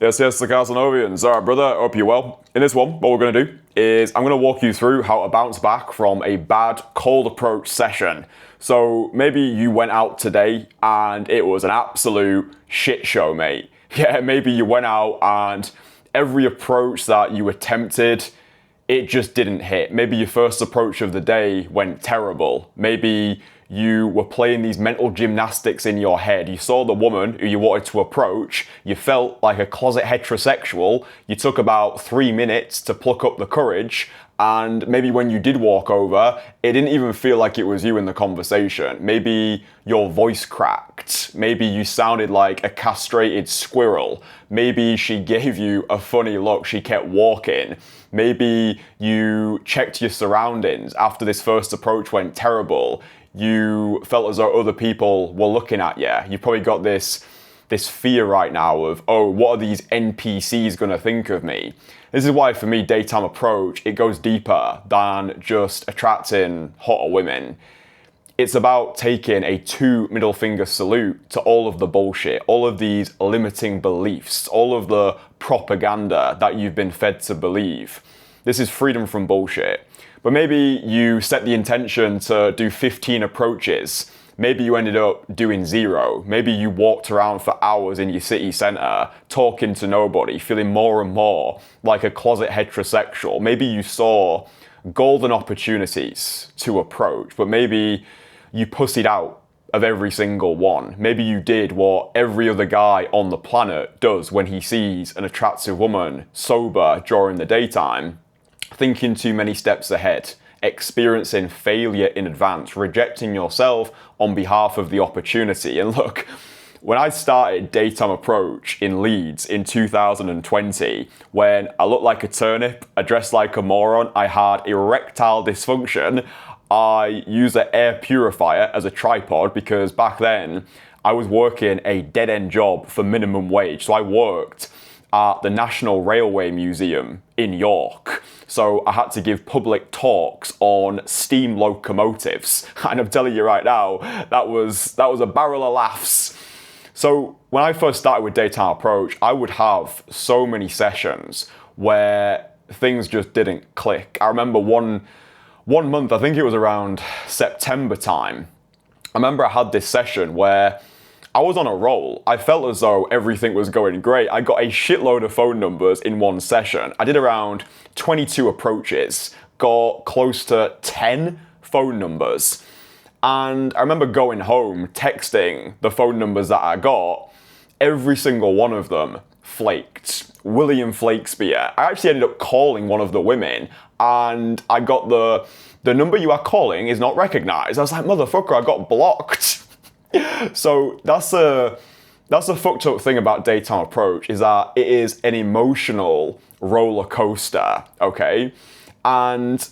Yes, the Castlenovians. Alright, brother, hope you're well. In this one, what we're going to do is I'm going to walk you through how to bounce back from a bad cold approach session. So maybe you went out today and it was an absolute shit show, mate. Yeah, maybe you went out and every approach that you attempted, it just didn't hit. Maybe your first approach of the day went terrible. Maybe you were playing these mental gymnastics in your head. You saw the woman who you wanted to approach. You felt like a closet heterosexual. You took about 3 minutes to pluck up the courage. And maybe when you did walk over, it didn't even feel like it was you in the conversation. Maybe your voice cracked. Maybe you sounded like a castrated squirrel. Maybe she gave you a funny look. She kept walking. Maybe you checked your surroundings after this first approach went terrible. You felt as though other people were looking at you. You've probably got this fear right now of, oh, what are these NPCs gonna think of me? This is why for me, daytime approach, it goes deeper than just attracting hotter women. It's about taking a 2 middle finger salute to all of the bullshit, all of these limiting beliefs, all of the propaganda that you've been fed to believe. This is freedom from bullshit. But maybe you set the intention to do 15 approaches. Maybe you ended up doing 0. Maybe you walked around for hours in your city centre, talking to nobody, feeling more and more like a closet heterosexual. Maybe you saw golden opportunities to approach, but maybe you pussied out of every single one. Maybe you did what every other guy on the planet does when he sees an attractive woman sober during the daytime. Thinking too many steps ahead, experiencing failure in advance, rejecting yourself on behalf of the opportunity. And look, when I started daytime approach in Leeds in 2020, when I looked like a turnip, I dressed like a moron, I had erectile dysfunction, I used an air purifier as a tripod because back then I was working a dead-end job for minimum wage. So I worked at the National Railway Museum in York. So I had to give public talks on steam locomotives. And I'm telling you right now, that was a barrel of laughs. So when I first started with daytime approach, I would have so many sessions where things just didn't click. I remember one month, I think it was around September time, I remember I had this session where I was on a roll. I felt as though everything was going great. I got a shitload of phone numbers in one session. I did around 22 approaches, got close to 10 phone numbers. And I remember going home, texting the phone numbers that I got. Every single one of them flaked. William Flakespeare. I actually ended up calling one of the women and I got the number you are calling is not recognized. I was like, motherfucker, I got blocked. So that's a fucked up thing about daytime approach, is that it is an emotional roller coaster, okay? And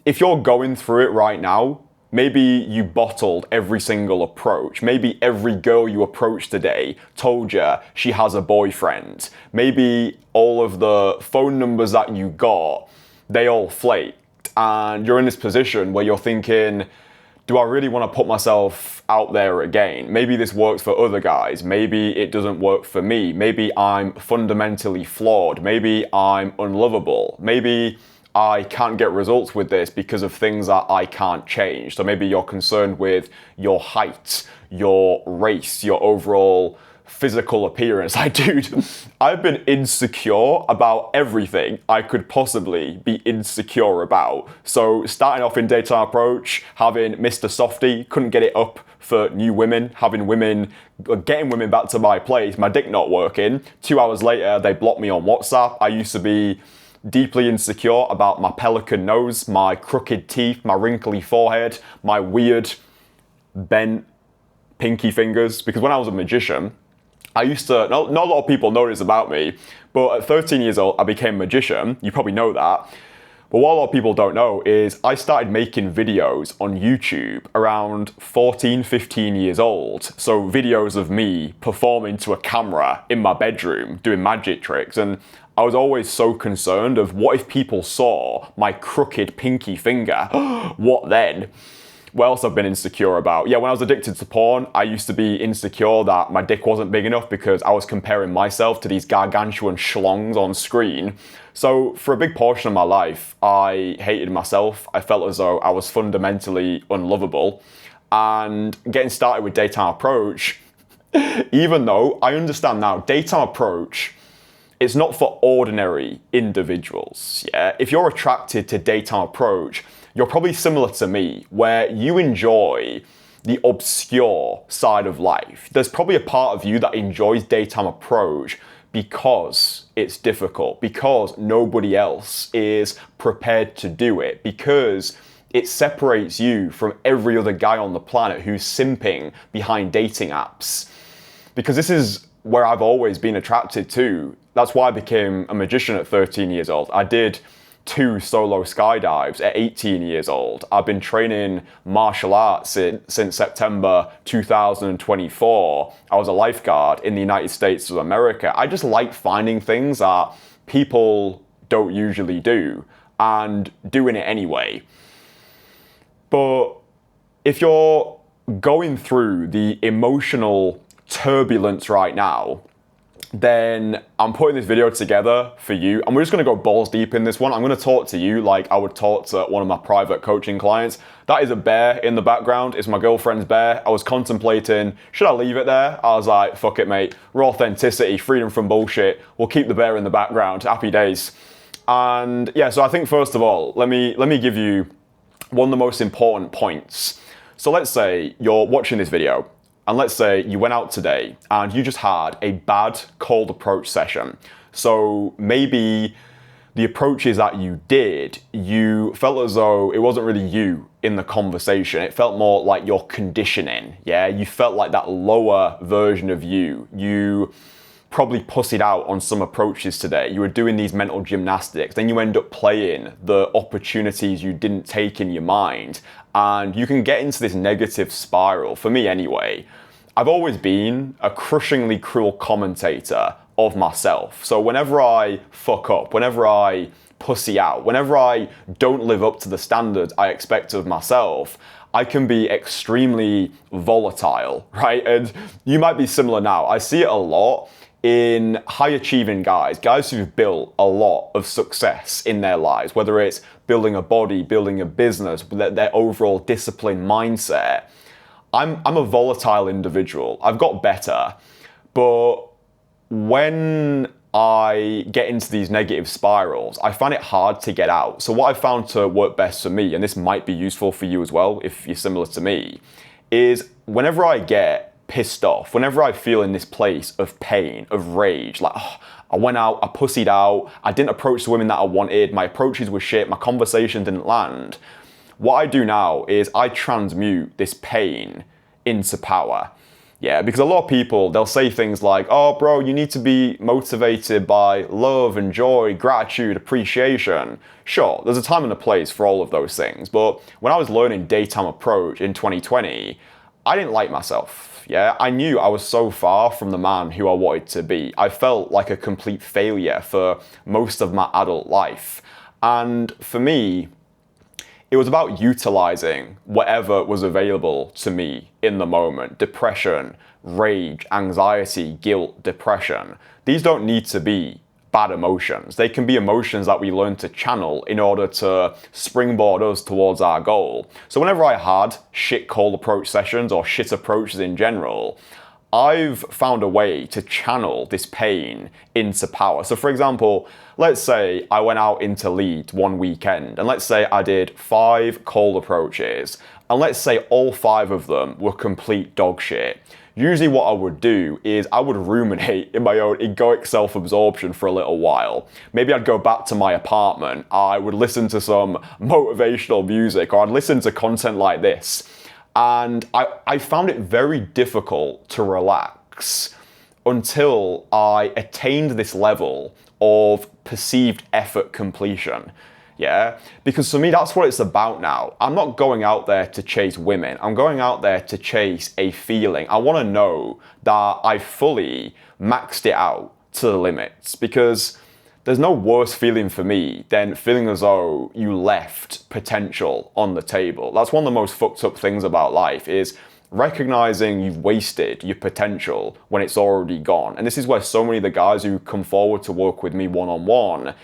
if you're going through it right now, maybe you bottled every single approach. Maybe every girl you approached today told you she has a boyfriend. Maybe all of the phone numbers that you got, they all flaked. And you're in this position where you're thinking, do I really want to put myself out there again? Maybe this works for other guys. Maybe it doesn't work for me. Maybe I'm fundamentally flawed. Maybe I'm unlovable. Maybe I can't get results with this because of things that I can't change. So maybe you're concerned with your height, your race, your overall physical appearance. Like, dude, I've been insecure about everything I could possibly be insecure about. So starting off in daytime approach, having Mr. Softy, couldn't get it up for new women, getting women back to my place, my dick not working. 2 hours later, they blocked me on WhatsApp. I used to be deeply insecure about my pelican nose, my crooked teeth, my wrinkly forehead, my weird bent pinky fingers. Because when I was a magician, I used to, not a lot of people know this about me, but at 13 years old, I became a magician. You probably know that. But what a lot of people don't know is I started making videos on YouTube around 14, 15 years old. So videos of me performing to a camera in my bedroom, doing magic tricks. And I was always so concerned of what if people saw my crooked pinky finger? What then? What else I've been insecure about? Yeah, when I was addicted to porn, I used to be insecure that my dick wasn't big enough because I was comparing myself to these gargantuan schlongs on screen. So for a big portion of my life, I hated myself. I felt as though I was fundamentally unlovable. And getting started with Daytime Approach, even though I understand now, Daytime Approach, it's not for ordinary individuals. Yeah, if you're attracted to Daytime Approach, you're probably similar to me, where you enjoy the obscure side of life. There's probably a part of you that enjoys Daytime Approach because it's difficult, because nobody else is prepared to do it, because it separates you from every other guy on the planet who's simping behind dating apps. Because this is where I've always been attracted to. That's why I became a magician at 13 years old. I did 2 solo skydives at 18 years old. I've been training martial arts since September 2024. I was a lifeguard in the United States of America. I just like finding things that people don't usually do and doing it anyway. But if you're going through the emotional turbulence right now, then I'm putting this video together for you, and we're just going to go balls deep in this one. I'm going to talk to you like I would talk to one of my private coaching clients. That is a bear in the background. It's my girlfriend's bear. I was contemplating, should I leave it there? I was like, fuck it, mate. Raw authenticity, freedom from bullshit. We'll keep the bear in the background. Happy days. And yeah, so I think first of all, let me give you one of the most important points. So let's say you're watching this video, and let's say you went out today and you just had a bad cold approach session. So maybe the approaches that you did, you felt as though it wasn't really you in the conversation. It felt more like your conditioning, yeah? You felt like that lower version of you. You probably pussied out on some approaches today. You were doing these mental gymnastics. Then you end up playing the opportunities you didn't take in your mind. And you can get into this negative spiral, for me anyway. I've always been a crushingly cruel commentator of myself. So whenever I fuck up, whenever I pussy out, whenever I don't live up to the standards I expect of myself, I can be extremely volatile, right? And you might be similar now. I see it a lot in high achieving guys who've built a lot of success in their lives, whether it's building a body, building a business, their overall discipline mindset. I'm a volatile individual. I've got better, but when I get into these negative spirals, I find it hard to get out. So what I found to work best for me, and this might be useful for you as well if you're similar to me, is whenever I get pissed off, whenever I feel in this place of pain, of rage, like, oh, I went out, I pussied out, I didn't approach the women that I wanted, my approaches were shit, my conversation didn't land. What I do now is I transmute this pain into power. Yeah, because a lot of people, they'll say things like, oh bro, you need to be motivated by love and joy, gratitude, appreciation. Sure, there's a time and a place for all of those things, but when I was learning Daytime Approach in 2020, I didn't like myself. Yeah, I knew I was so far from the man who I wanted to be. I felt like a complete failure for most of my adult life. And for me, it was about utilizing whatever was available to me in the moment. Depression, rage, anxiety, guilt, depression. These don't need to be bad emotions. They can be emotions that we learn to channel in order to springboard us towards our goal. So whenever I had shit cold approach sessions or shit approaches in general, I've found a way to channel this pain into power. So for example, let's say I went out into Leeds one weekend, and let's say I did 5 cold approaches, and let's say all 5 of them were complete dog shit. Usually what I would do is I would ruminate in my own egoic self-absorption for a little while. Maybe I'd go back to my apartment, I would listen to some motivational music, or I'd listen to content like this. And I found it very difficult to relax until I attained this level of perceived effort completion. Yeah, because for me, that's what it's about now. I'm not going out there to chase women. I'm going out there to chase a feeling. I want to know that I fully maxed it out to the limits, because there's no worse feeling for me than feeling as though you left potential on the table. That's one of the most fucked up things about life, is recognizing you've wasted your potential when it's already gone. And this is where so many of the guys who come forward to work with me one-on-one,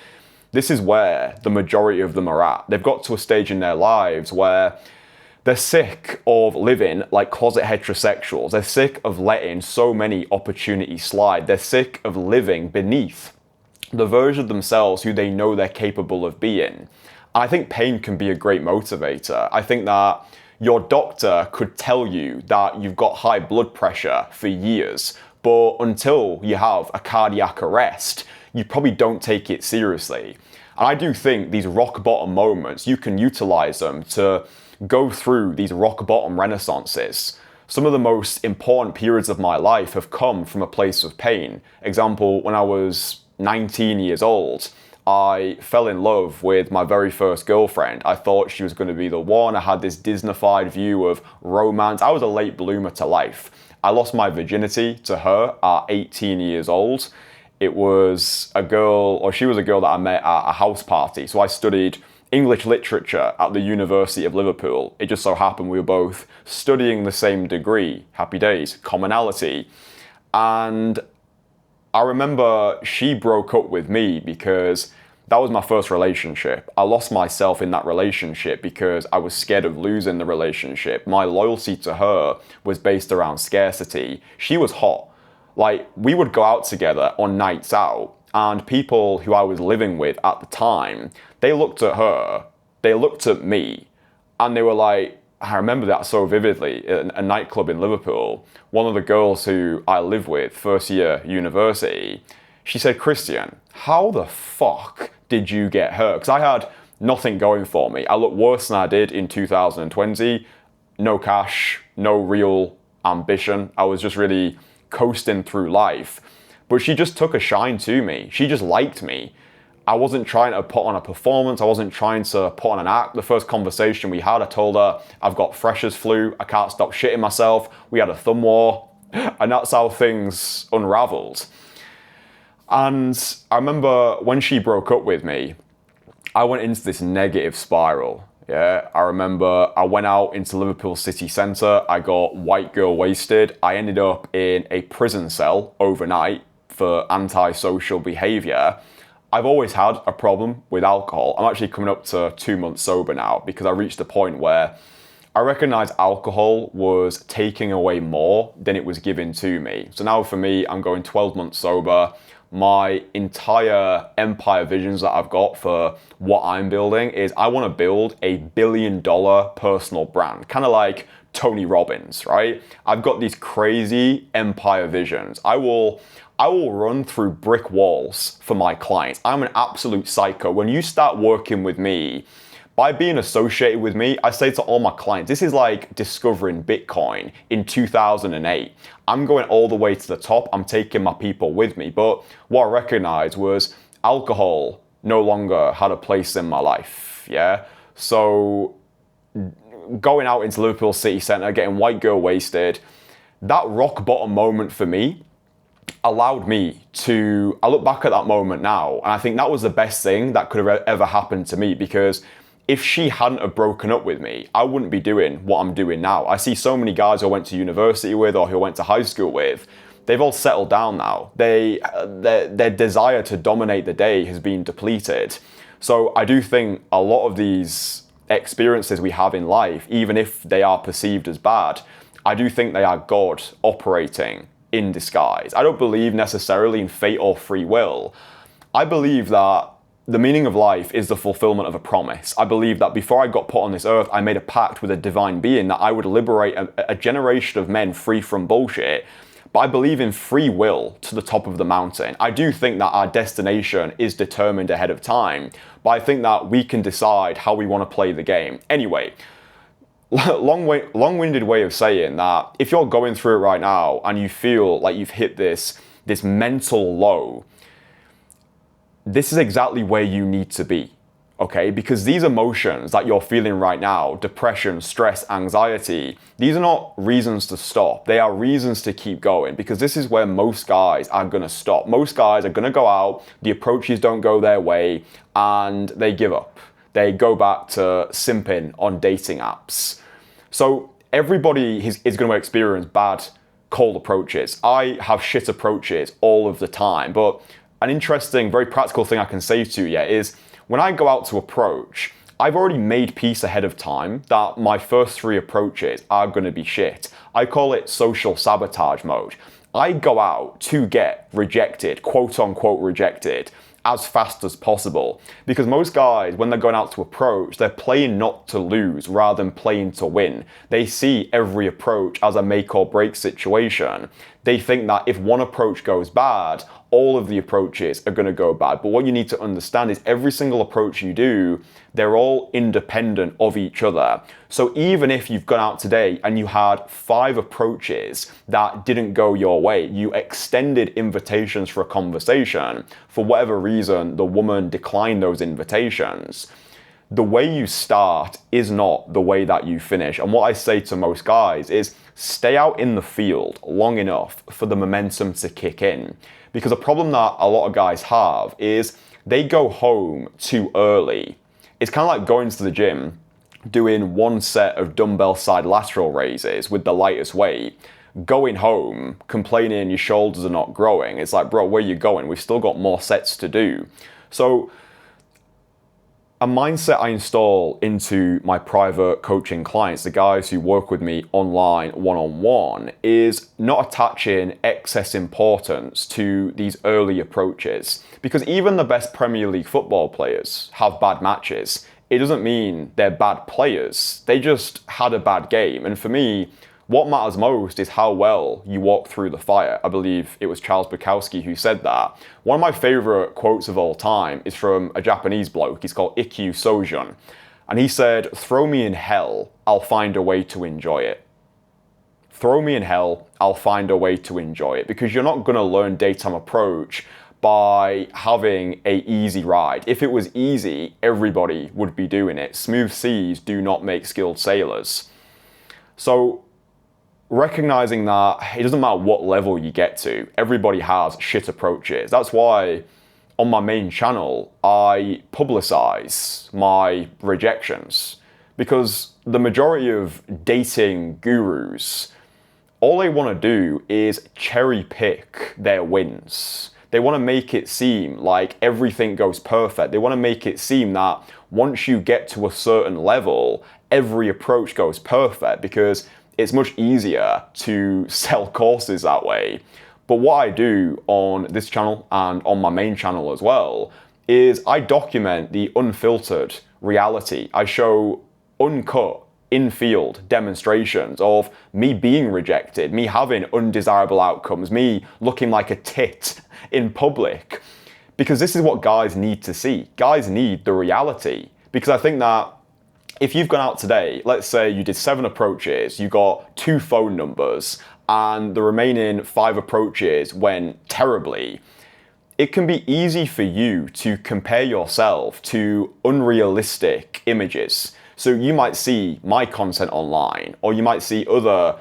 this is where the majority of them are at. They've got to a stage in their lives where they're sick of living like closet heterosexuals. They're sick of letting so many opportunities slide. They're sick of living beneath the version of themselves who they know they're capable of being. I think pain can be a great motivator. I think that your doctor could tell you that you've got high blood pressure for years, but until you have a cardiac arrest, you probably don't take it seriously. And I do think these rock bottom moments, you can utilize them to go through these rock bottom renaissances. Some of the most important periods of my life have come from a place of pain. Example, when I was 19 years old, I fell in love with my very first girlfriend. I thought she was going to be the one. I had this Disneyfied view of romance. I was a late bloomer to life. I lost my virginity to her at 18 years old. It was a girl, or she was a girl that I met at a house party. So I studied English literature at the University of Liverpool. It just so happened we were both studying the same degree. Happy days, commonality. And I remember she broke up with me because that was my first relationship. I lost myself in that relationship because I was scared of losing the relationship. My loyalty to her was based around scarcity. She was hot. Like, we would go out together on nights out, and people who I was living with at the time, they looked at her, they looked at me, and they were like, I remember that so vividly, in a nightclub in Liverpool. One of the girls who I live with, first year university, she said, Christian, how the fuck did you get hurt? Because I had nothing going for me. I looked worse than I did in 2020. No cash, no real ambition. I was just really coasting through life. But she just took a shine to me. She just liked me. I wasn't trying to put on a performance. I wasn't trying to put on an act. The first conversation we had, I told her, I've got freshers flu. I can't stop shitting myself. We had a thumb war. And that's how things unraveled. And I remember when she broke up with me, I went into this negative spiral. Yeah, I remember I went out into Liverpool city centre. I got white girl wasted. I ended up in a prison cell overnight for antisocial behaviour. I've always had a problem with alcohol. I'm actually coming up to 2 months sober now because I reached a point where I recognised alcohol was taking away more than it was giving to me. So now for me, I'm going 12 months sober. My entire empire visions that I've got for what I'm building is I want to build $1 billion personal brand, kind of like Tony Robbins, right? I've got these crazy empire visions. I will run through brick walls for my clients. I'm an absolute psycho. When you start working with me, by being associated with me, I say to all my clients, this is like discovering Bitcoin in 2008. I'm going all the way to the top. I'm taking my people with me. But what I recognized was alcohol no longer had a place in my life. Yeah. So going out into Liverpool city centre, getting white girl wasted, that rock bottom moment for me allowed me to, I look back at that moment now, and I think that was the best thing that could have ever happened to me, because if she hadn't have broken up with me, I wouldn't be doing what I'm doing now. I see so many guys who I went to university with or who I went to high school with, they've all settled down now. Their desire to dominate the day has been depleted. So I do think a lot of these experiences we have in life, even if they are perceived as bad, I do think they are God operating in disguise. I don't believe necessarily in fate or free will. I believe that the meaning of life is the fulfillment of a promise. I believe that before I got put on this earth, I made a pact with a divine being that I would liberate a generation of men free from bullshit. But I believe in free will to the top of the mountain. I do think that our destination is determined ahead of time, but I think that we can decide how we want to play the game. Anyway, long-winded way of saying that if you're going through it right now and you feel like you've hit this mental low, this is exactly where you need to be. Okay, because these emotions that you're feeling right now, depression, stress, anxiety, these are not reasons to stop. They are reasons to keep going, because this is where most guys are gonna stop. Most guys are gonna go out, the approaches don't go their way, and they give up. They go back to simping on dating apps. So everybody is gonna experience bad cold approaches. I have shit approaches all of the time, but an interesting, very practical thing I can say to you is, when I go out to approach, I've already made peace ahead of time that my first 3 approaches are going to be shit. I call it social sabotage mode. I go out to get rejected, quote unquote rejected, as fast as possible. Because most guys, when they're going out to approach, they're playing not to lose rather than playing to win. They see every approach as a make or break situation. They think that if one approach goes bad, all of the approaches are going to go bad. But what you need to understand is every single approach you do, they're all independent of each other. So even if you've gone out today and you had 5 approaches that didn't go your way, you extended invitations for a conversation, for whatever reason, the woman declined those invitations, the way you start is not the way that you finish. And what I say to most guys is, stay out in the field long enough for the momentum to kick in. Because a problem that a lot of guys have is they go home too early. It's kind of like going to the gym, doing 1 set of dumbbell side lateral raises with the lightest weight, going home, complaining your shoulders are not growing. It's like, bro, where are you going? We've still got more sets to do. So a mindset I install into my private coaching clients, the guys who work with me online one-on-one, is not attaching excess importance to these early approaches. Because even the best Premier League football players have bad matches. It doesn't mean they're bad players. They just had a bad game. And for me, what matters most is how well you walk through the fire. I believe it was Charles Bukowski who said that. One of my favorite quotes of all time is from a Japanese bloke. He's called Ikkyu Sojun. And he said, "Throw me in hell, I'll find a way to enjoy it." Throw me in hell, I'll find a way to enjoy it. Because you're not gonna learn daytime approach by having a easy ride. If it was easy, everybody would be doing it. Smooth seas do not make skilled sailors. So recognizing that it doesn't matter what level you get to, everybody has shit approaches. That's why on my main channel, I publicize my rejections, because the majority of dating gurus, all they want to do is cherry pick their wins. They want to make it seem like everything goes perfect. They want to make it seem that once you get to a certain level, every approach goes perfect, because it's much easier to sell courses that way. But what I do on this channel and on my main channel as well is I document the unfiltered reality. I show uncut in-field demonstrations of me being rejected, me having undesirable outcomes, me looking like a tit in public. Because this is what guys need to see. Guys need the reality. Because I think that if you've gone out today, let's say you did 7 approaches, you got 2 phone numbers, and the remaining 5 approaches went terribly, it can be easy for you to compare yourself to unrealistic images. So you might see my content online, or you might see other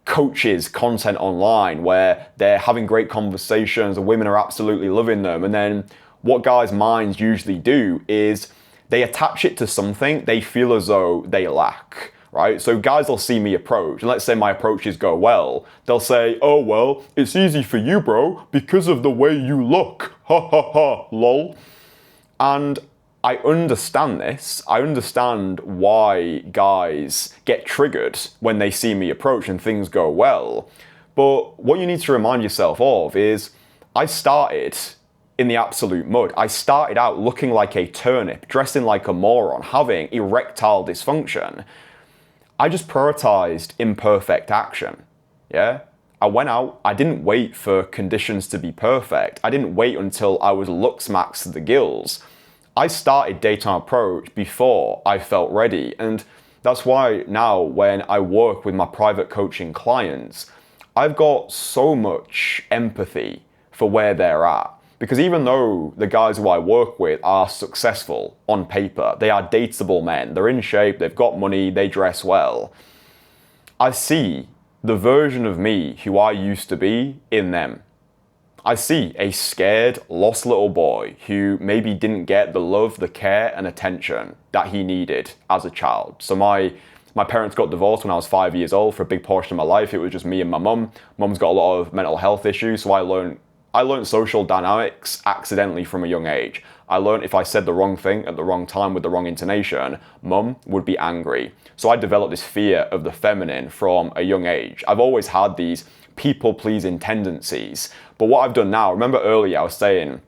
coaches' content online where they're having great conversations, the women are absolutely loving them, and then what guys' minds usually do is they attach it to something they feel as though they lack, right? So guys will see me approach, and let's say my approaches go well. They'll say, "Oh, well, it's easy for you, bro, because of the way you look. Ha ha ha, lol." And I understand this. I understand why guys get triggered when they see me approach and things go well. But what you need to remind yourself of is, I started in the absolute mud. I started out looking like a turnip, dressing like a moron, having erectile dysfunction. I just prioritized imperfect action. Yeah? I went out, I didn't wait for conditions to be perfect. I didn't wait until I was looks max to the gills. I started daytime approach before I felt ready. And that's why now when I work with my private coaching clients, I've got so much empathy for where they're at. Because even though the guys who I work with are successful on paper, they are dateable men, they're in shape, they've got money, they dress well, I see the version of me who I used to be in them. I see a scared, lost little boy who maybe didn't get the love, the care, and attention that he needed as a child. So my parents got divorced when I was 5 years old. For a big portion of my life, it was just me and my mum. Mum's got a lot of mental health issues, so I learned social dynamics accidentally from a young age. I learned if I said the wrong thing at the wrong time with the wrong intonation, mum would be angry. So I developed this fear of the feminine from a young age. I've always had these people-pleasing tendencies. But what I've done now, remember earlier I was saying,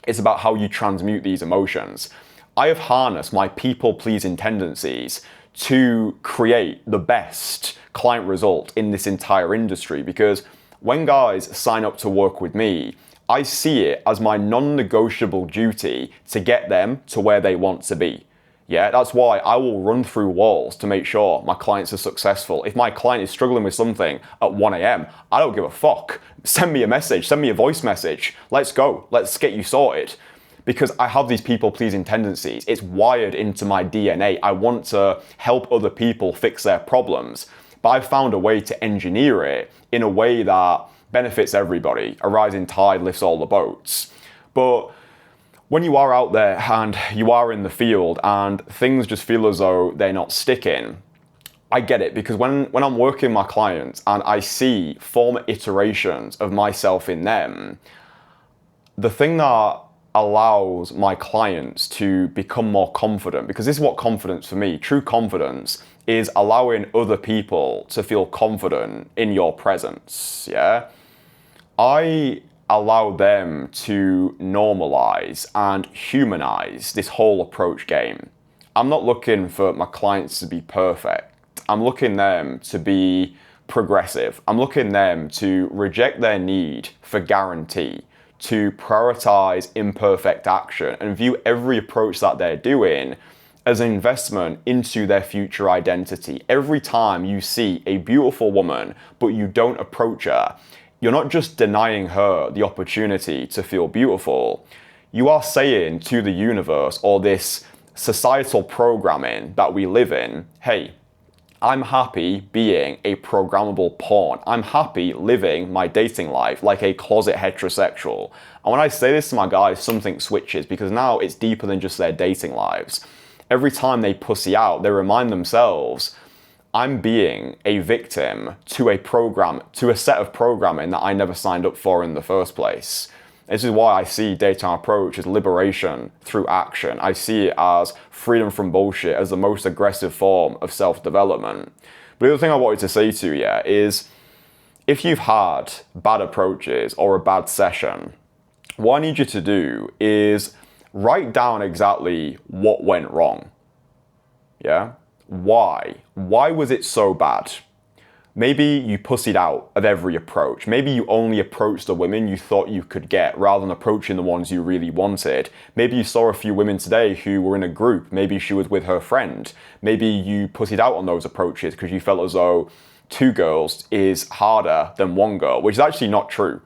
it's about how you transmute these emotions. I have harnessed my people-pleasing tendencies to create the best client result in this entire industry, because when guys sign up to work with me, I see it as my non-negotiable duty to get them to where they want to be. Yeah, that's why I will run through walls to make sure my clients are successful. If my client is struggling with something at 1 a.m., I don't give a fuck. Send me a message, send me a voice message. Let's go, let's get you sorted. Because I have these people-pleasing tendencies. It's wired into my DNA. I want to help other people fix their problems. But I've found a way to engineer it in a way that benefits everybody. A rising tide lifts all the boats. But when you are out there and you are in the field and things just feel as though they're not sticking, I get it, because when I'm working with my clients and I see former iterations of myself in them, the thing that allows my clients to become more confident, because this is what confidence for me, true confidence, is allowing other people to feel confident in your presence, yeah? I allow them to normalize and humanize this whole approach game. I'm not looking for my clients to be perfect. I'm looking them to be progressive. I'm looking them to reject their need for guarantee, to prioritize imperfect action and view every approach that they're doing as an investment into their future identity. Every time you see a beautiful woman, but you don't approach her, you're not just denying her the opportunity to feel beautiful. You are saying to the universe or this societal programming that we live in, hey, I'm happy being a programmable pawn. I'm happy living my dating life like a closet heterosexual. And when I say this to my guys, something switches, because now it's deeper than just their dating lives. Every time they pussy out, they remind themselves, I'm being a victim to a set of programming that I never signed up for in the first place. This is why I see Daytime Approach as liberation through action. I see it as freedom from bullshit, as the most aggressive form of self-development. But the other thing I wanted to say to you is, if you've had bad approaches or a bad session, what I need you to do is write down exactly what went wrong. Yeah? Why? Why was it so bad? Maybe you pussied out of every approach. Maybe you only approached the women you thought you could get rather than approaching the ones you really wanted. Maybe you saw a few women today who were in a group. Maybe she was with her friend. Maybe you pussied out on those approaches because you felt as though 2 girls is harder than 1 girl, which is actually not true.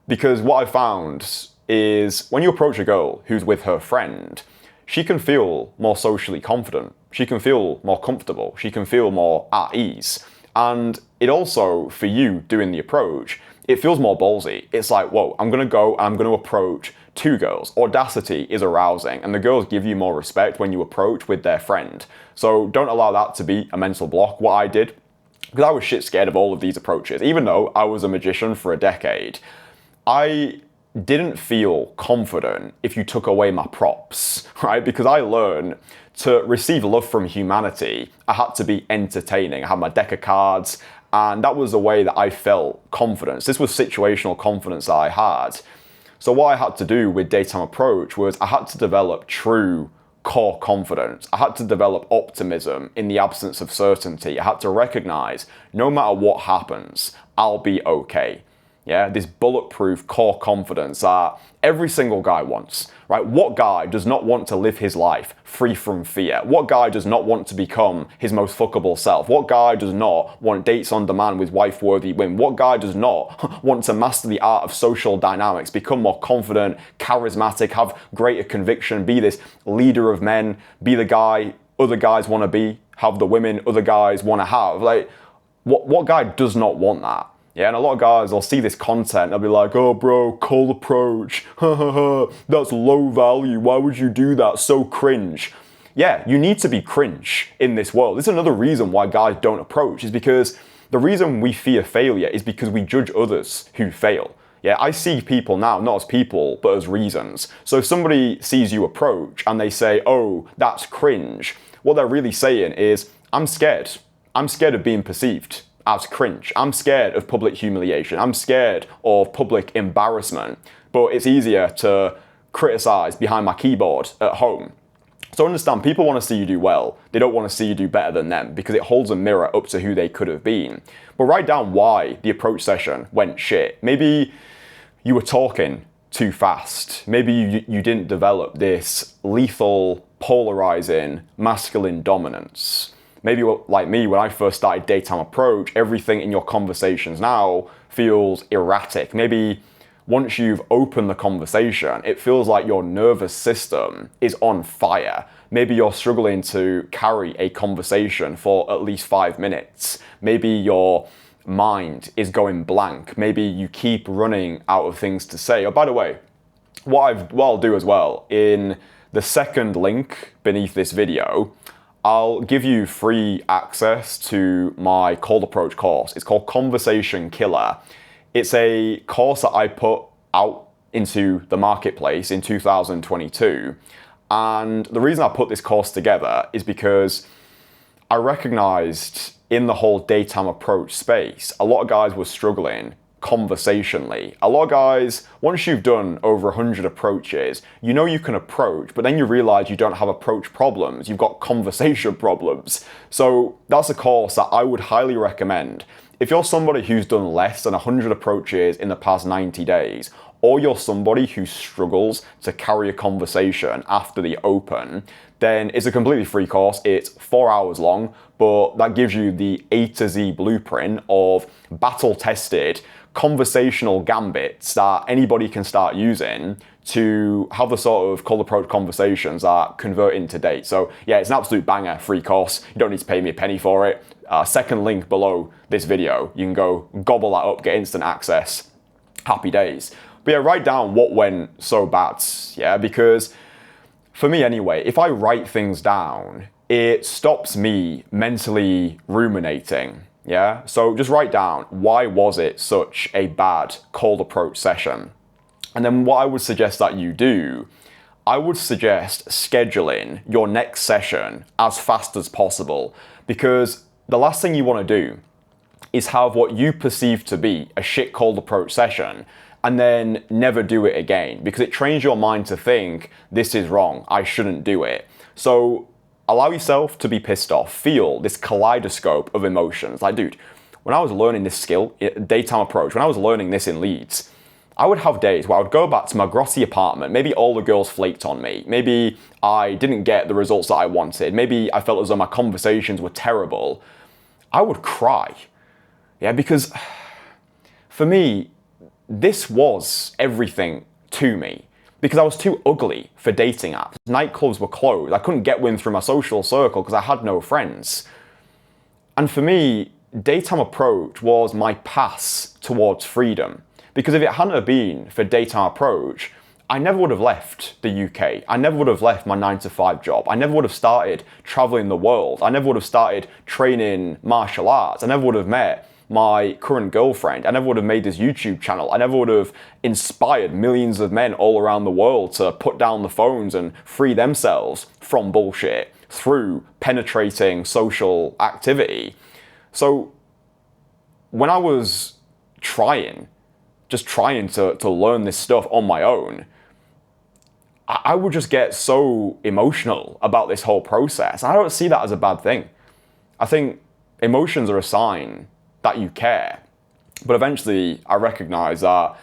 Because what I found is when you approach a girl who's with her friend, she can feel more socially confident. She can feel more comfortable. She can feel more at ease. And it also, for you doing the approach, it feels more ballsy. It's like, whoa, I'm gonna go and I'm gonna approach 2 girls. Audacity is arousing, and the girls give you more respect when you approach with their friend. So don't allow that to be a mental block. What I did, because I was shit scared of all of these approaches, even though I was a magician for a decade, I didn't feel confident if you took away my props, right? Because I learned to receive love from humanity, I had to be entertaining. I had my deck of cards, and that was the way that I felt confidence. This was situational confidence that I had. So what I had to do with Daytime Approach was I had to develop true core confidence. I had to develop optimism in the absence of certainty. I had to recognize no matter what happens, I'll be okay. Yeah, this bulletproof core confidence that every single guy wants, right? What guy does not want to live his life free from fear? What guy does not want to become his most fuckable self? What guy does not want dates on demand with wife-worthy women? What guy does not want to master the art of social dynamics, become more confident, charismatic, have greater conviction, be this leader of men, be the guy other guys want to be, have the women other guys want to have? Like, what guy does not want that? Yeah, and a lot of guys will see this content, they'll be like, oh bro, cold approach, that's low value, why would you do that, so cringe. Yeah, you need to be cringe in this world. This is another reason why guys don't approach, is because the reason we fear failure is because we judge others who fail. Yeah, I see people now, not as people, but as reasons. So if somebody sees you approach and they say, oh, that's cringe, what they're really saying is, I'm scared. I'm scared of being perceived as cringe. I'm scared of public humiliation. I'm scared of public embarrassment. But it's easier to criticize behind my keyboard at home. So understand, people want to see you do well. They don't want to see you do better than them because it holds a mirror up to who they could have been. But write down why the approach session went shit. Maybe you were talking too fast. Maybe you didn't develop this lethal, polarizing, masculine dominance. Maybe like me, when I first started Daytime Approach, everything in your conversations now feels erratic. Maybe once you've opened the conversation, it feels like your nervous system is on fire. Maybe you're struggling to carry a conversation for at least 5 minutes. Maybe your mind is going blank. Maybe you keep running out of things to say. Oh, by the way, what I'll do as well, in the second link beneath this video, I'll give you free access to my cold approach course. It's called Conversation Killer. It's a course that I put out into the marketplace in 2022. And the reason I put this course together is because I recognized in the whole daytime approach space, a lot of guys were struggling conversationally. A lot of guys, once you've done over 100 approaches, you know you can approach, but then you realize you don't have approach problems, you've got conversation problems. So that's a course that I would highly recommend. If you're somebody who's done less than 100 approaches in the past 90 days, or you're somebody who struggles to carry a conversation after the open, then it's a completely free course. It's 4 hours long, but that gives you the A to Z blueprint of battle-tested conversational gambits that anybody can start using to have the sort of cold approach conversations that convert into dates. So yeah, it's an absolute banger, free course. You don't need to pay me a penny for it. Second link below this video, you can go gobble that up, get instant access. Happy days. But yeah, write down what went so bad, yeah, because for me anyway, if I write things down, it stops me mentally ruminating. Yeah, so just write down, why was it such a bad cold approach session? And then what I would suggest that you do, I would suggest scheduling your next session as fast as possible, because the last thing you want to do is have what you perceive to be a shit cold approach session and then never do it again, because it trains your mind to think, this is wrong, I shouldn't do it. So allow yourself to be pissed off. Feel this kaleidoscope of emotions. Like, dude, when I was learning this skill, daytime approach, when I was learning this in Leeds, I would have days where I would go back to my grotty apartment. Maybe all the girls flaked on me. Maybe I didn't get the results that I wanted. Maybe I felt as though my conversations were terrible. I would cry. Yeah, because for me, this was everything to me. Because I was too ugly for dating apps. Nightclubs were closed. I couldn't get women through my social circle because I had no friends. And for me, daytime approach was my pass towards freedom. Because if it hadn't been for daytime approach, I never would have left the UK. I never would have left my 9-to-5 job. I never would have started traveling the world. I never would have started training martial arts. I never would have met my current girlfriend. I never would have made this YouTube channel. I never would have inspired millions of men all around the world to put down the phones and free themselves from bullshit through penetrating social activity. So when I was just trying to learn this stuff on my own, I would just get so emotional about this whole process. I don't see that as a bad thing. I think emotions are a sign that you care. But eventually I recognized that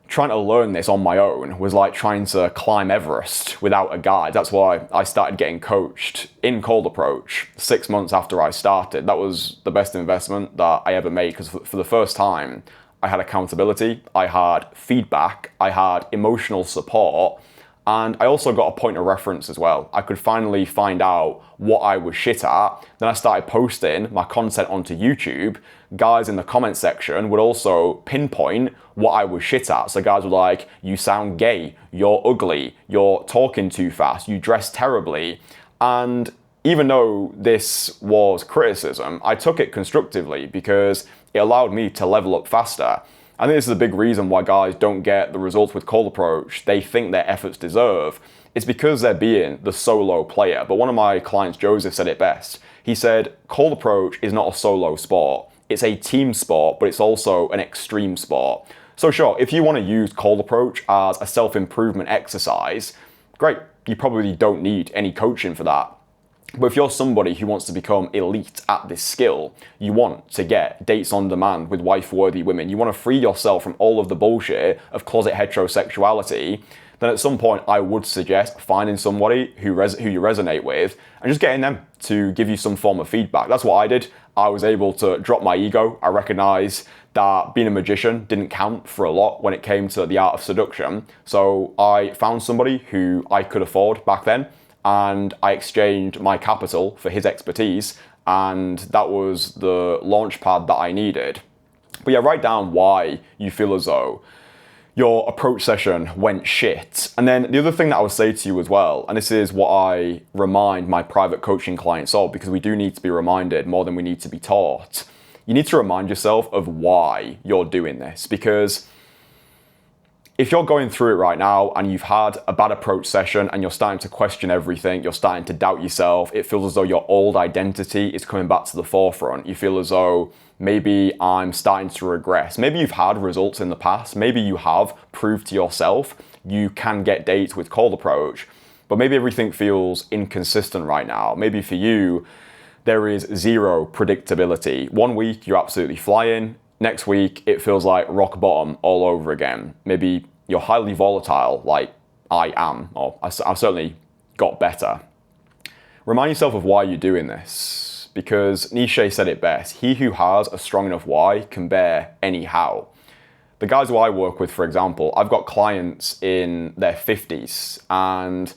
trying to learn this on my own was like trying to climb Everest without a guide. That's why I started getting coached in Cold Approach 6 months after I started. That was the best investment that I ever made, because for the first time, I had accountability, I had feedback, I had emotional support, and I also got a point of reference as well. I could finally find out what I was shit at. Then I started posting my content onto YouTube. Guys in the comment section would also pinpoint what I was shit at. So guys were like, you sound gay, you're ugly, you're talking too fast, you dress terribly. And even though this was criticism, I took it constructively because it allowed me to level up faster. I think this is a big reason why guys don't get the results with Cold Approach they think their efforts deserve. It's because they're being the solo player. But one of my clients, Joseph, said it best. He said, Cold Approach is not a solo sport. It's a team sport, but it's also an extreme sport. So sure, if you want to use Cold Approach as a self-improvement exercise, great. You probably don't need any coaching for that. But if you're somebody who wants to become elite at this skill, you want to get dates on demand with wife-worthy women, you want to free yourself from all of the bullshit of closet heterosexuality, then at some point I would suggest finding somebody who you resonate with and just getting them to give you some form of feedback. That's what I did. I was able to drop my ego. I recognized that being a magician didn't count for a lot when it came to the art of seduction. So I found somebody who I could afford back then, and I exchanged my capital for his expertise, and that was the launch pad that I needed. But yeah, write down why you feel as though your approach session went shit. And then the other thing that I would say to you as well, and this is what I remind my private coaching clients of, because we do need to be reminded more than we need to be taught. You need to remind yourself of why you're doing this, because if you're going through it right now and you've had a bad approach session and you're starting to question everything, you're starting to doubt yourself, it feels as though your old identity is coming back to the forefront. You feel as though maybe I'm starting to regress. Maybe you've had results in the past. Maybe you have proved to yourself you can get dates with Cold Approach, but maybe everything feels inconsistent right now. Maybe for you, there is zero predictability. 1 week, you're absolutely flying. Next week, it feels like rock bottom all over again. Maybe you're highly volatile, like I am, or I've certainly got better. Remind yourself of why you're doing this, because Nietzsche said it best: he who has a strong enough why can bear any how. The guys who I work with, for example, I've got clients in their 50s, and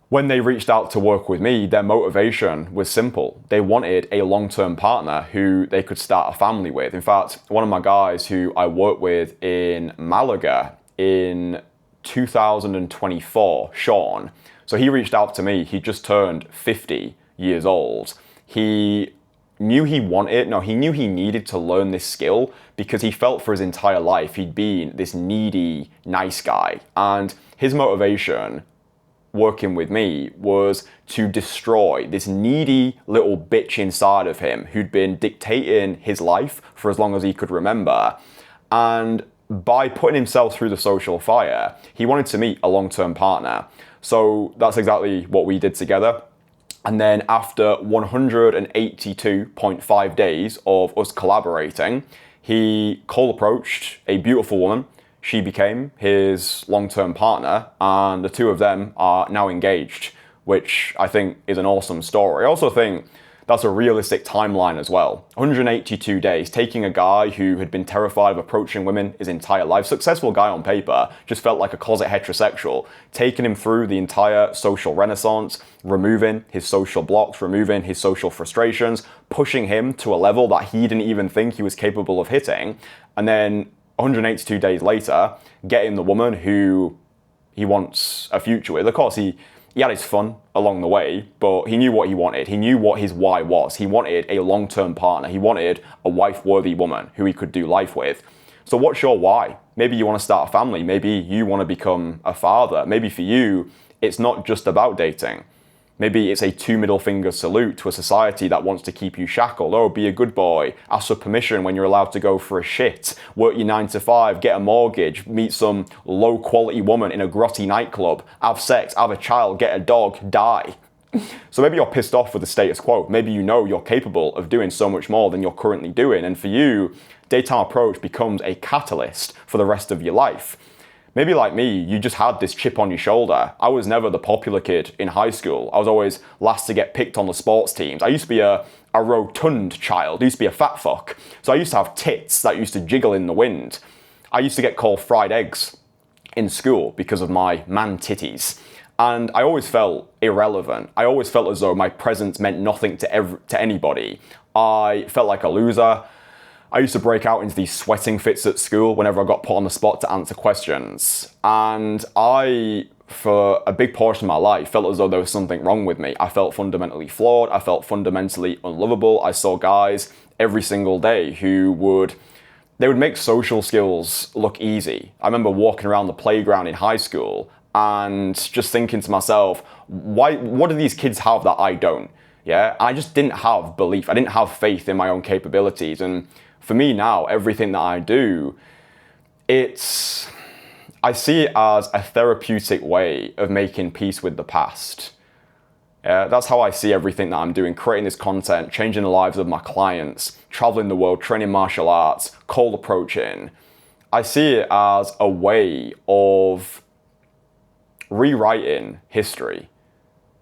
when they reached out to work with me, their motivation was simple. They wanted a long-term partner who they could start a family with. In fact, one of my guys who I worked with in Malaga in 2024, Sean, so he reached out to me. He just turned 50 years old. He knew he needed to learn this skill because he felt for his entire life he'd been this needy, nice guy. And his motivation working with me was to destroy this needy little bitch inside of him who'd been dictating his life for as long as he could remember. And by putting himself through the social fire, he wanted to meet a long-term partner. So that's exactly what we did together. And then after 182.5 days of us collaborating, he cold approached a beautiful woman. She became his long-term partner, and the two of them are now engaged, which I think is an awesome story. I also think that's a realistic timeline as well. 182 days, taking a guy who had been terrified of approaching women his entire life, successful guy on paper, just felt like a closet heterosexual, taking him through the entire social renaissance, removing his social blocks, removing his social frustrations, pushing him to a level that he didn't even think he was capable of hitting, and then 182 days later, getting the woman who he wants a future with. Of course, he had his fun along the way, but he knew what he wanted. He knew what his why was. He wanted a long-term partner. He wanted a wife-worthy woman who he could do life with. So what's your why? Maybe you want to start a family. Maybe you want to become a father. Maybe for you, it's not just about dating. Maybe it's a 2 middle finger salute to a society that wants to keep you shackled. Oh, be a good boy, ask for permission when you're allowed to go for a shit, work your 9 to 5, get a mortgage, meet some low quality woman in a grotty nightclub, have sex, have a child, get a dog, die. So maybe you're pissed off with the status quo. Maybe you know you're capable of doing so much more than you're currently doing. And for you, daytime approach becomes a catalyst for the rest of your life. Maybe like me, you just had this chip on your shoulder. I was never the popular kid in high school. I was always last to get picked on the sports teams. I used to be a rotund child. I used to be a fat fuck. So I used to have tits that used to jiggle in the wind. I used to get called fried eggs in school because of my man titties. And I always felt irrelevant. I always felt as though my presence meant nothing to anybody. I felt like a loser. I used to break out into these sweating fits at school whenever I got put on the spot to answer questions. And I, for a big portion of my life, felt as though there was something wrong with me. I felt fundamentally flawed. I felt fundamentally unlovable. I saw guys every single day who would make social skills look easy. I remember walking around the playground in high school and just thinking to myself, what do these kids have that I don't? Yeah, I just didn't have belief. I didn't have faith in my own capabilities. And for me now, everything that I do, I see it as a therapeutic way of making peace with the past. Yeah, that's how I see everything that I'm doing, creating this content, changing the lives of my clients, traveling the world, training martial arts, cold approaching. I see it as a way of rewriting history.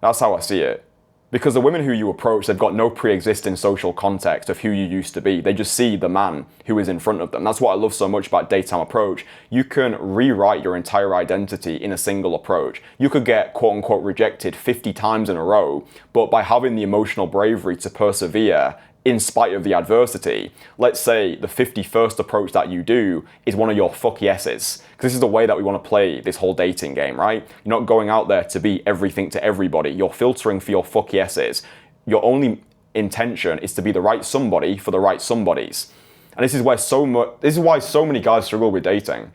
That's how I see it. Because the women who you approach, they've got no pre-existing social context of who you used to be. They just see the man who is in front of them. That's what I love so much about daytime approach. You can rewrite your entire identity in a single approach. You could get quote unquote rejected 50 times in a row, but by having the emotional bravery to persevere in spite of the adversity, let's say the 51st approach that you do is one of your fuck yeses. Because this is the way that we want to play this whole dating game, right? You're not going out there to be everything to everybody. You're filtering for your fuck yeses. Your only intention is to be the right somebody for the right somebodies. And this is why so many guys struggle with dating.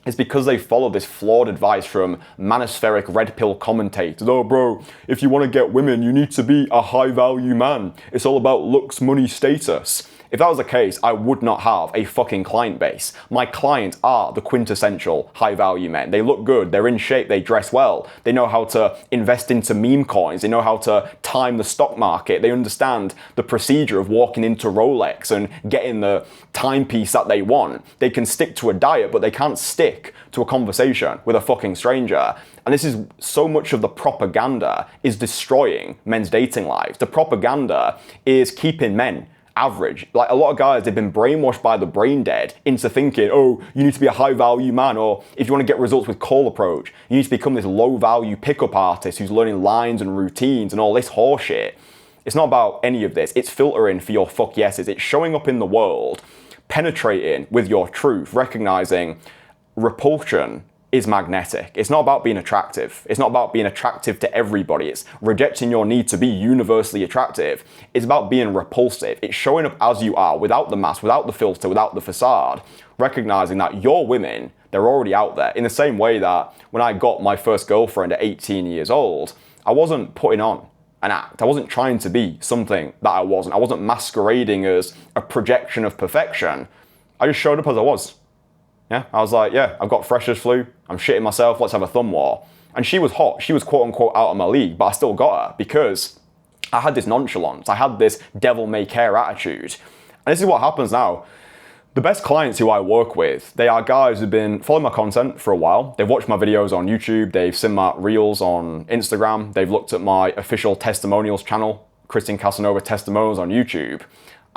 It's because they follow this flawed advice from manospheric red pill commentators. Oh bro, if you want to get women, you need to be a high value man. It's all about looks, money, status. If that was the case, I would not have a fucking client base. My clients are the quintessential high value men. They look good, they're in shape, they dress well, they know how to invest into meme coins, they know how to time the stock market, they understand the procedure of walking into Rolex and getting the timepiece that they want. They can stick to a diet, but they can't stick to a conversation with a fucking stranger. And this is so much of the propaganda is destroying men's dating lives. The propaganda is keeping men average. Like a lot of guys, they've been brainwashed by the brain dead into thinking, oh, you need to be a high value man, or if you want to get results with call approach, you need to become this low value pickup artist who's learning lines and routines and all this horseshit. It's not about any of this. It's filtering for your fuck yeses. It's showing up in the world, penetrating with your truth, recognizing repulsion is magnetic. It's not about being attractive. It's not about being attractive to everybody. It's rejecting your need to be universally attractive. It's about being repulsive. It's showing up as you are, without the mask, without the filter, without the facade, recognizing that your women, they're already out there. In the same way that when I got my first girlfriend at 18 years old, I wasn't putting on an act. I wasn't trying to be something that I wasn't. I wasn't masquerading as a projection of perfection. I just showed up as I was. Yeah, I was like, yeah, I've got freshers flu, I'm shitting myself, let's have a thumb war. And she was hot, she was quote unquote out of my league, but I still got her because I had this nonchalance, I had this devil may care attitude. And this is what happens now. The best clients who I work with, they are guys who've been following my content for a while. They've watched my videos on YouTube, they've seen my reels on Instagram, they've looked at my official testimonials channel, Christian Casanova Testimonials on YouTube.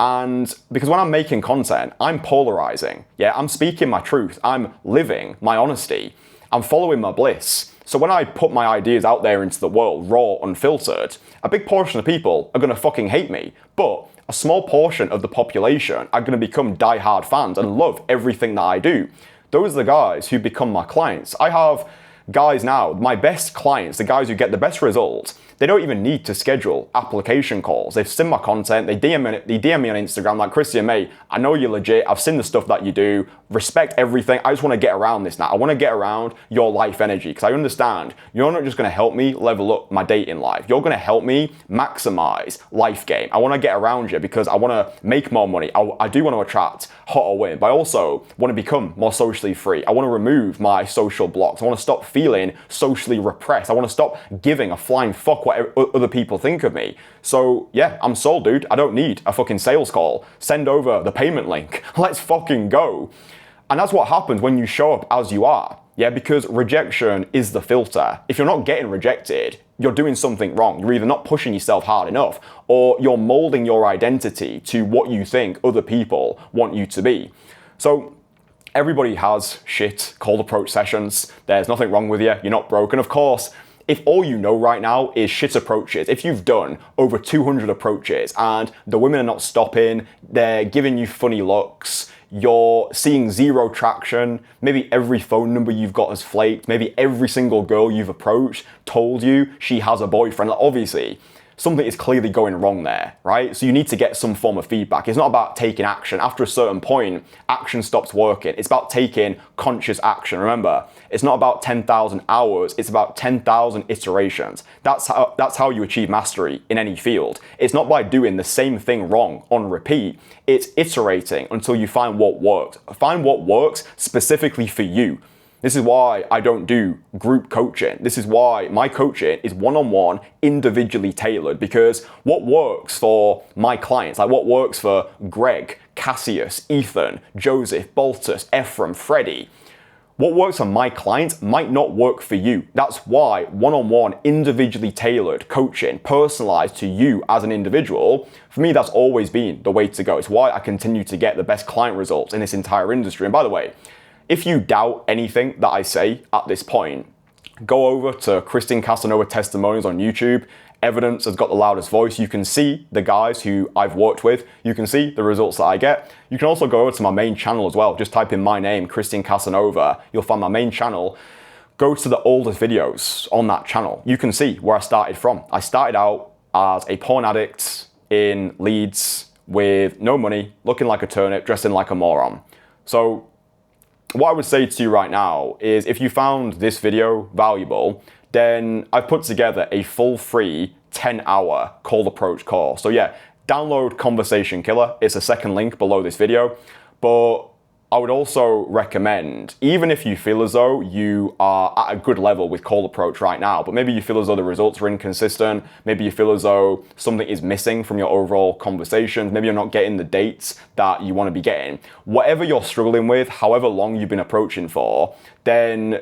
And because when I'm making content, I'm polarizing. Yeah, I'm speaking my truth. I'm living my honesty. I'm following my bliss. So when I put my ideas out there into the world, raw, unfiltered, a big portion of people are gonna fucking hate me. But a small portion of the population are gonna become die-hard fans and love everything that I do. Those are the guys who become my clients. I have guys now, my best clients, the guys who get the best results, they don't even need to schedule application calls. They've seen my content, they DM me on Instagram like, Christian, mate, I know you're legit, I've seen the stuff that you do, respect everything, I just want to get around this now. I want to get around your life energy because I understand you're not just going to help me level up my dating life, you're going to help me maximize life game. I want to get around you because I want to make more money. I do want to attract hotter women, but I also want to become more socially free. I want to remove my social blocks. I want to stop feeling socially repressed. I want to stop giving a flying fuck what other people think of me. So yeah, I'm sold, dude. I don't need a fucking sales call. Send over the payment link. Let's fucking go. And that's what happens when you show up as you are. Yeah, because rejection is the filter. If you're not getting rejected, you're doing something wrong. You're either not pushing yourself hard enough, or you're molding your identity to what you think other people want you to be. So everybody has shit cold approach sessions. There's nothing wrong with you. You're not broken. Of course, if all you know right now is shit approaches, if you've done over 200 approaches and the women are not stopping, they're giving you funny looks, you're seeing zero traction, maybe every phone number you've got has flaked, maybe every single girl you've approached told you she has a boyfriend, like, obviously, something is clearly going wrong there, right? So you need to get some form of feedback. It's not about taking action. After a certain point, action stops working. It's about taking conscious action. Remember, it's not about 10,000 hours, it's about 10,000 iterations. That's how you achieve mastery in any field. It's not by doing the same thing wrong on repeat. It's iterating until you find what works. Find what works specifically for you. This is why I don't do group coaching. This is why my coaching is one-on-one, individually tailored, because what works for my clients, like what works for Greg, Cassius, Ethan, Joseph, Baltus, Ephraim, Freddie, what works for my clients might not work for you. That's why one-on-one, individually tailored coaching, personalized to you as an individual, for me, that's always been the way to go. It's why I continue to get the best client results in this entire industry. And by the way, if you doubt anything that I say at this point, go over to Christian Casanova Testimonials on YouTube. Evidence has got the loudest voice. You can see the guys who I've worked with. You can see the results that I get. You can also go over to my main channel as well. Just type in my name, Christian Casanova. You'll find my main channel. Go to the oldest videos on that channel. You can see where I started from. I started out as a porn addict in Leeds with no money, looking like a turnip, dressing like a moron. So what I would say to you right now is if you found this video valuable, then I've put together a full free 10-hour cold approach course. So yeah, download Conversation Killer. It's a second link below this video. But I would also recommend, even if you feel as though you are at a good level with cold approach right now, but maybe you feel as though the results are inconsistent, maybe you feel as though something is missing from your overall conversations, maybe you're not getting the dates that you want to be getting, whatever you're struggling with, however long you've been approaching for, then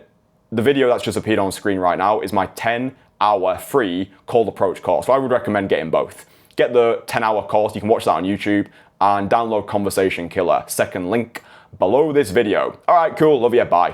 the video that's just appeared on screen right now is my 10-hour free cold approach course. So I would recommend getting both. Get the 10-hour course, you can watch that on YouTube, and download Conversation Killer, second link below this video. All right, cool, love you, bye.